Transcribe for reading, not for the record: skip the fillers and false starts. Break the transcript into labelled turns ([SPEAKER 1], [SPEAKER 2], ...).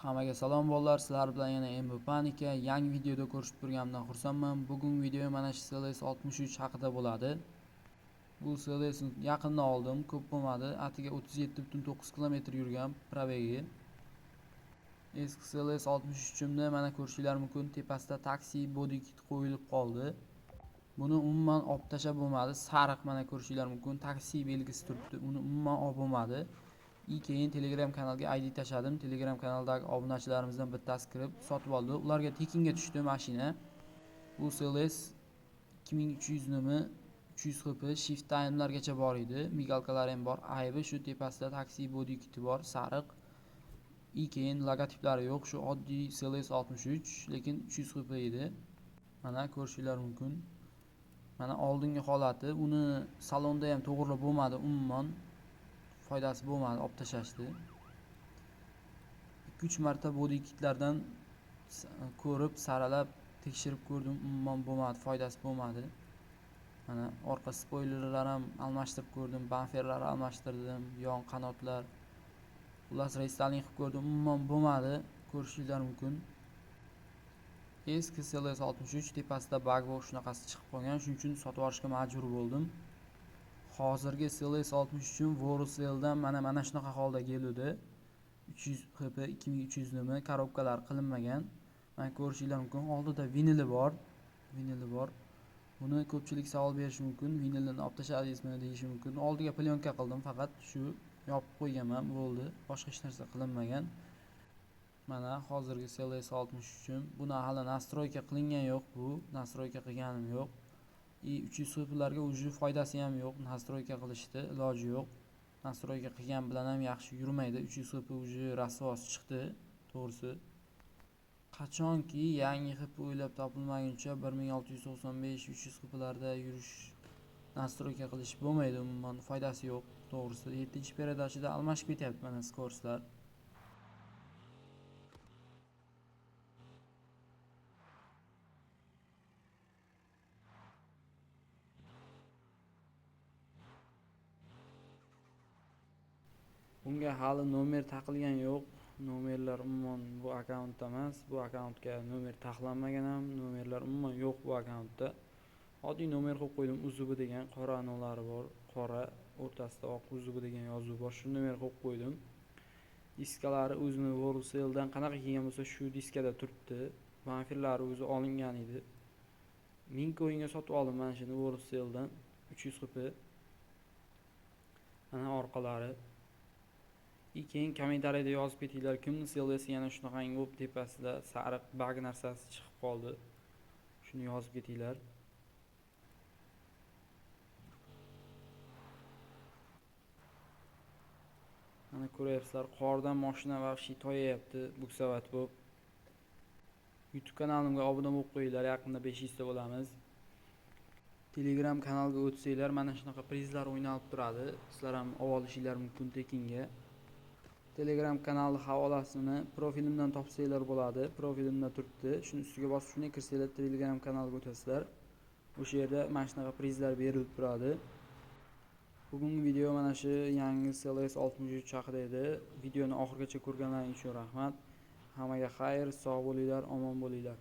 [SPEAKER 1] Hammaga salom bolalar, sizlar bilan yana Panika yangi videoda ko'rishib turganimdan xursandman. Bugun video mana shu CLS 63 haqida bo'ladi. Bu CLS ni yaqinda oldim, ko'p bo'lmadi. Atiga 37.9 km yurgan probegi. Eski CLS 63imda mana ko'rishingiz mumkin, tepasida taksi body kit qo'yilib qoldi. Buni umuman olib tashlab bo'lmadi. Sariq mana ko'rishingiz mumkin, taksi belgisi turibdi. Uni umuman olib bo'lmadi. Keyin Telegram kanalga ID tashladim. Telegram kanaldagi obunachilarimizdan bittasi kirib sotib oldi. Ularga tekinga tushdi mashina. Bu CLS 2300 nimi 300 HP shift time'largacha bor edi. Migalkalar ham bor. Aybi shu tepasida taksi body kiti bor, sariq. Keyin logotiplari yo'q, shu oddiy CLS 63, lekin 300 HP edi. Mana ko'rishingiz mumkin. Mana oldingi holati, uni salonda ham to'g'rilab bo'lmadi umuman. Foydasi bo'lmadi, olib tashlashdi. 2-3 marta body kitlardan ko'rib, saralab, tekshirib ko'rdim, umuman bo'lmadi, foydasi bo'lmadi. Mana orqa spoilerlar ham almashtirib ko'rdim, bamperlarni almashtirdim, yon qanotlar. Ular restyling qilib ko'rdim, umuman bo'lmadi, ko'rishingiz mumkin. Eski CLS 63 tepasida bug va shunaqasi chiqib qolgan, shuning uchun sotib olishga majbur bo'ldim. Hozirgi CLS 63 Voruseldan mana shunaqa holda keldi. 300 HP 2300 nimi, korobkalar qilinmagan. Mana ko'rishingiz mumkin, oldida vinili bor. Buni ko'pchilik savol berishi mumkin, vinilni olib tashladingizmi deyishi mumkin. Oldiga plyonka qildim, faqat shu yopib qo'yganman, bo'ldi. Boshqa hech narsa qilinmagan. Mana hozirgi CLS 63. Buni hali nastroyka qilingan yo'q, bu nastroyka qilganim yo'q. 300 HP'larga uji foydasi ham yo'q, nastroyka qilishdi, iloji yo'q. Nastroyka qilgan bilan ham yaxshi yurmaydi. 300 HP uji rasvos chiqdi, to'g'risi. Qachonki yangi HP o'ylab topilmaguncha 1695-300 HP'larda yurish, nastroyka qilish bo'lmaydi, umuman foydasi yo'q, to'g'risi. 7-peredachida almashib ketyapti mana skorslar. Bunga hali nomer taqilgan yo'q. Nomerlar umuman bu akkauntda emas. Bu akkauntga nomer taqlanmagan ham, nomerlar umuman yo'q bu akkauntda. Oddiy nomer qo'yib qo'ydim, Uzubi degan qora nolari bor, qora, o'rtasida oq Uzubi degan yozuv bor. Shu nomer qo'yib qo'ydim. Diskalari o'zini Voruseldan qanaqa kelgan bo'lsa, shu diskada turibdi. Bamperlari o'zi olingan edi. 1000 ko'yinga sotib oldim mana shuni Voruseldan, 300 HP. Mana orqalari. Keyin kommentariyada yozib ketinglar, kimni CLS yana shunaqangi bo'lib tepasida sariq bug narsasi chiqib qoldi. Shuni yozib ketinglar. Mana ko'ryapsizlar, qordan mashina vahshiy toyayapti, buksavat bo'lib. YouTube kanalimga obuna bo'lib qo'yinglar, yaqinda 500 ta bo'lamiz. Telegram kanalga o'tsanglar, mana shunaqa prizlar o'ynalib turadi. Sizlar ham olishinglar mumkin tekinga. Telegram kanali havolasini profilimdan topsanglar bo'ladi. Profilimda turibdi. Shuni ustiga bosib shunday kirsanglar, Telegram kanaliga o'tasizlar. O'sha yerda mana shunaqa prizlar berilib turadi. Bugungi video mana shu yangi CLS 63 haqida edi. Videoni oxirigacha ko'rganlaringiz uchun rahmat. Hammaga xayr, sog' bo'linglar, omon bo'linglar.